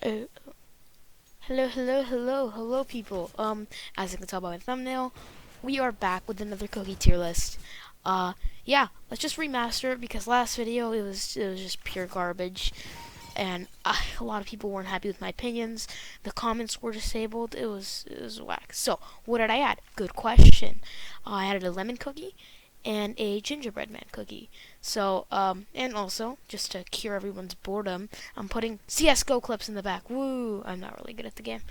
Uh, hello, people. As you can tell by my thumbnail, we are back with another cookie tier list. Uh, yeah, let's just remaster it because last video it was just pure garbage, and a lot of people weren't happy with my opinions. The comments were disabled. It was whack. So what did I add? Good question. I added a lemon cookie and a gingerbread man cookie. So, and also, just to cure everyone's boredom, I'm putting CSGO clips in the back. Woo! I'm not really good at the game.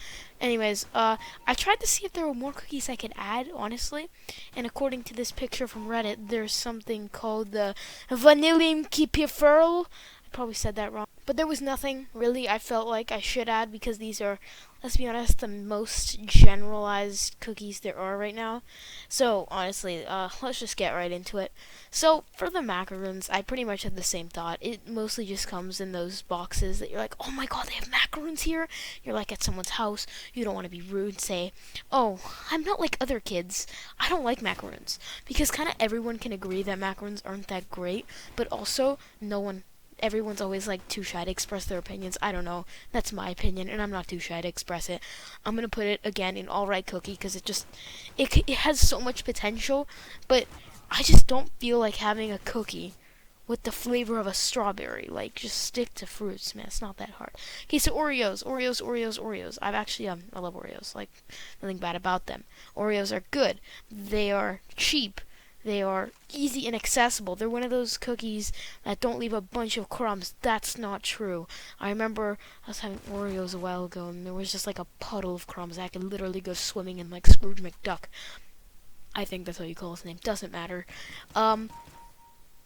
Anyways, I tried to see if there were more cookies I could add, honestly. And according to this picture from Reddit, there's something called the Vanillium Kipifurl. I probably said that wrong. But there was nothing, really, I felt like I should add because these are, let's be honest, the most generalized cookies there are right now. So, honestly, let's just get right into it. So, for the macaroons, I pretty much had the same thought. It mostly just comes in those boxes that you're like, oh my god, they have macaroons here? You're like at someone's house, you don't want to be rude, say, oh, I'm not like other kids. I don't like macaroons. Because kind of everyone can agree that macaroons aren't that great, but also, everyone's always like too shy to express their opinions. I don't know. That's my opinion, and I'm not too shy to express it. I'm gonna put it again in all right cookie because it has so much potential, but I just don't feel like having a cookie with the flavor of a strawberry. Like, just stick to fruits, man. It's not that hard. Okay, so Oreos. I love Oreos. Like, nothing bad about them. Oreos are good. They are cheap. They are easy and accessible. They're one of those cookies that don't leave a bunch of crumbs. That's not true. I remember I was having Oreos a while ago, and there was just like a puddle of crumbs. I could literally go swimming in like Scrooge McDuck. I think that's how you call his name. Doesn't matter.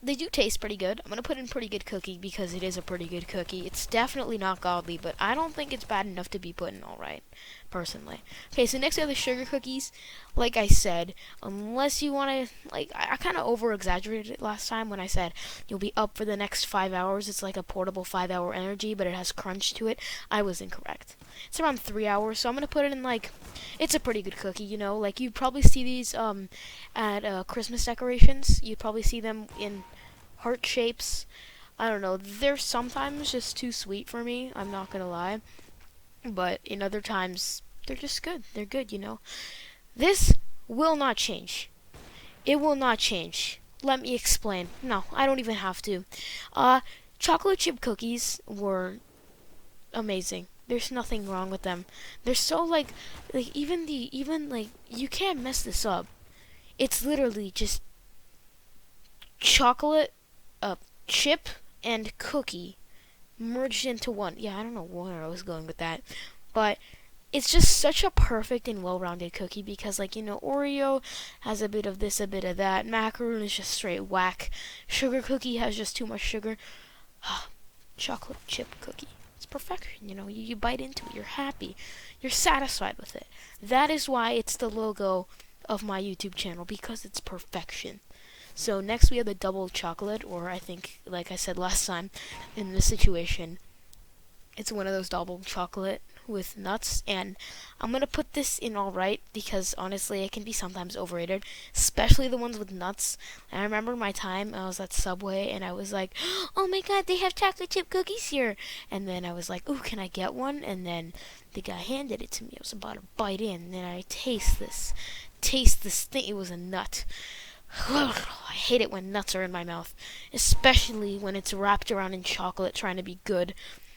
They do taste pretty good. I'm gonna put in pretty good cookie because it is a pretty good cookie. It's definitely not godly, but I don't think it's bad enough to be put in alright, personally. Okay, so next we have the sugar cookies. Like I said, unless you wanna, like, I kinda over exaggerated it last time when I said you'll be up for the next 5 hours. It's like a portable 5 hour energy, but it has crunch to it. I was incorrect. It's around 3 hours, so I'm gonna put it in like, it's a pretty good cookie, like you'd probably see these at Christmas decorations. You'd probably see them in heart shapes. I don't know. They're sometimes just too sweet for me. I'm not gonna lie. But in other times, they're just good. They're good. This will not change. It will not change. Let me explain. No, I don't even have to. Uh, Chocolate chip cookies were amazing. There's nothing wrong with them. They're so like even like you can't mess this up. It's literally just chocolate, chip, and cookie merged into one. Yeah, I don't know where I was going with that, but it's just such a perfect and well-rounded cookie because, like, Oreo has a bit of this, a bit of that. Macaroon is just straight whack. Sugar cookie has just too much sugar. Chocolate chip cookie. It's perfection, you bite into it, you're happy, you're satisfied with it. That is why it's the logo of my YouTube channel, because it's perfection. So next we have the double chocolate, or I think, like I said last time, in this situation, it's one of those double chocolate with nuts, and I'm gonna put this in alright because honestly it can be sometimes overrated, especially the ones with nuts. And I remember my time I was at Subway and I was like, oh my god, they have chocolate chip cookies here, and then I was like, ooh, can I get one? And then the guy handed it to me. I was about to bite in, and then I taste this thing. It was a nut. I hate it when nuts are in my mouth, especially when it's wrapped around in chocolate trying to be good.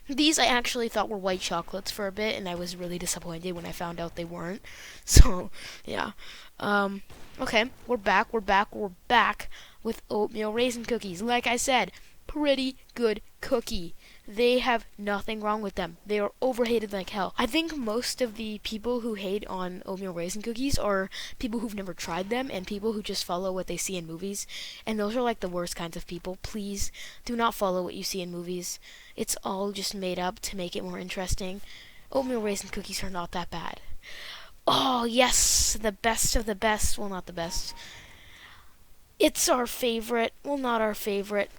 These I actually thought were white chocolates for a bit, and I was really disappointed when I found out they weren't. So, yeah. Okay, we're back with oatmeal raisin cookies. Like I said, pretty good cookie. They have nothing wrong with them. They are overhated like hell. I think most of the people who hate on oatmeal raisin cookies are people who've never tried them and people who just follow what they see in movies. And those are like the worst kinds of people. Please do not follow what you see in movies. It's all just made up to make it more interesting. Oatmeal raisin cookies are not that bad. Oh, yes, the best of the best. Well, not the best. It's our favorite. Well, not our favorite.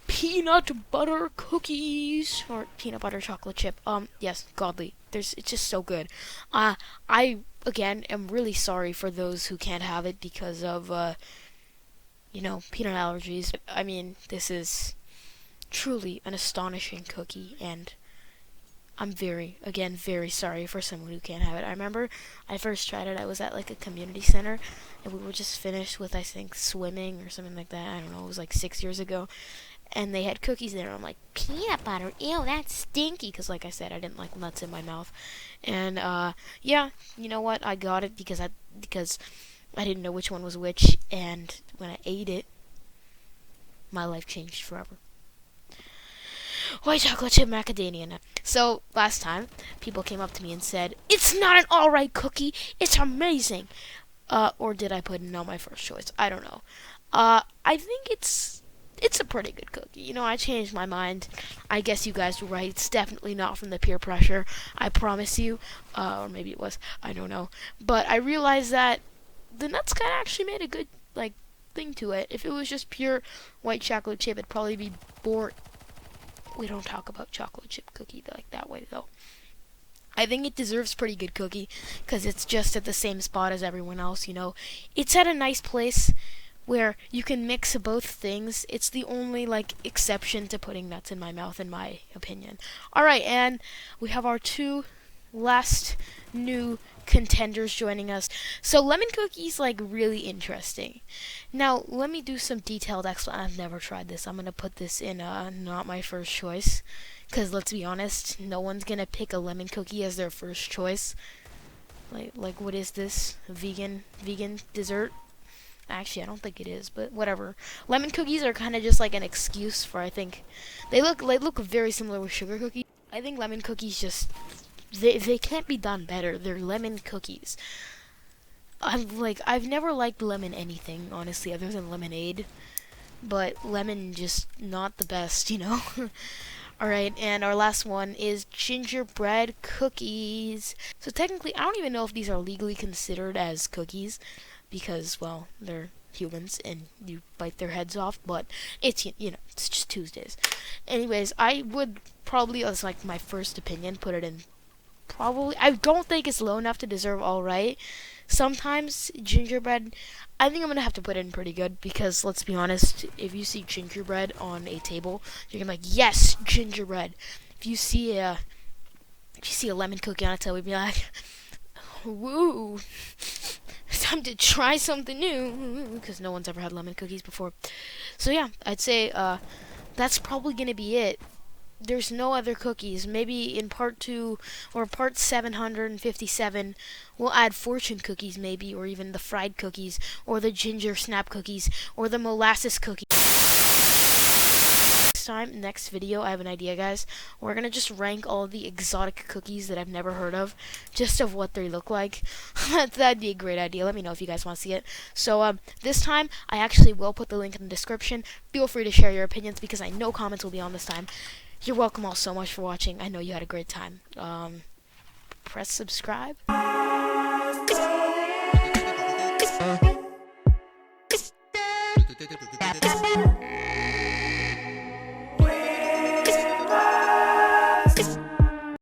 Peanut butter cookies or peanut butter chocolate chip. Yes, godly. It's just so good. I again am really sorry for those who can't have it because of peanut allergies. I mean, this is truly an astonishing cookie, and I'm again, very sorry for someone who can't have it. I remember I first tried it, I was at like a community center, and we were just finished with, I think, swimming or something like that. I don't know, it was like 6 years ago. And they had cookies there. I'm like, peanut butter, ew, that's stinky. Because, like I said, I didn't like nuts in my mouth. And, yeah, you know what? I got it because I didn't know which one was which. And when I ate it, my life changed forever. White chocolate chip macadamia nut. So last time, people came up to me and said, "It's not an alright cookie. It's amazing." Or did I put it on my first choice? I don't know. I think it's a pretty good cookie. You know, I changed my mind. I guess you guys were right. It's definitely not from the peer pressure. I promise you. Or maybe it was. I don't know. But I realized that the nuts kind of actually made a good like thing to it. If it was just pure white chocolate chip, it'd probably be boring. We don't talk about chocolate chip cookie like that way, though. I think it deserves pretty good cookie because it's just at the same spot as everyone else, you know. It's at a nice place where you can mix both things. It's the only, like, exception to putting nuts in my mouth, in my opinion. Alright, and we have our two last new contenders joining us. So lemon cookie's like really interesting. Now let me do some detailed explanation. I've never tried this. I'm gonna put this in not my first choice, because let's be honest, no one's gonna pick a lemon cookie as their first choice. Like what is this? Vegan dessert? Actually, I don't think it is, but whatever. Lemon cookies are kind of just like an excuse for, I think, they look very similar with sugar cookies. I think lemon cookies just they can't be done better. They're lemon cookies. I've never liked lemon anything, honestly, other than lemonade. But lemon just not the best, you know. Alright, and our last one is gingerbread cookies. So technically, I don't even know if these are legally considered as cookies, because, well, they're humans and you bite their heads off, but it's, you know, it's just Tuesdays. Anyways, I would probably, as like my first opinion, put it in probably, I don't think it's low enough to deserve alright. Sometimes gingerbread, I think I'm gonna have to put it in pretty good, because let's be honest, if you see gingerbread on a table, you're gonna be like, yes, gingerbread. If you see a lemon cookie on a table, you'd be like, woo, it's time to try something new, because no one's ever had lemon cookies before. So yeah, I'd say that's probably gonna be it. There's no other cookies. Maybe in part 2 or part 757, we'll add fortune cookies maybe, or even the fried cookies, or the ginger snap cookies, or the molasses cookies. Next video, I have an idea, guys. We're gonna just rank all the exotic cookies that I've never heard of, just of what they look like. That'd be a great idea. Let me know if you guys want to see it. So this time, I actually will put the link in the description. Feel free to share your opinions, because I know comments will be on this time. You're welcome all so much for watching. I know you had a great time. Press subscribe.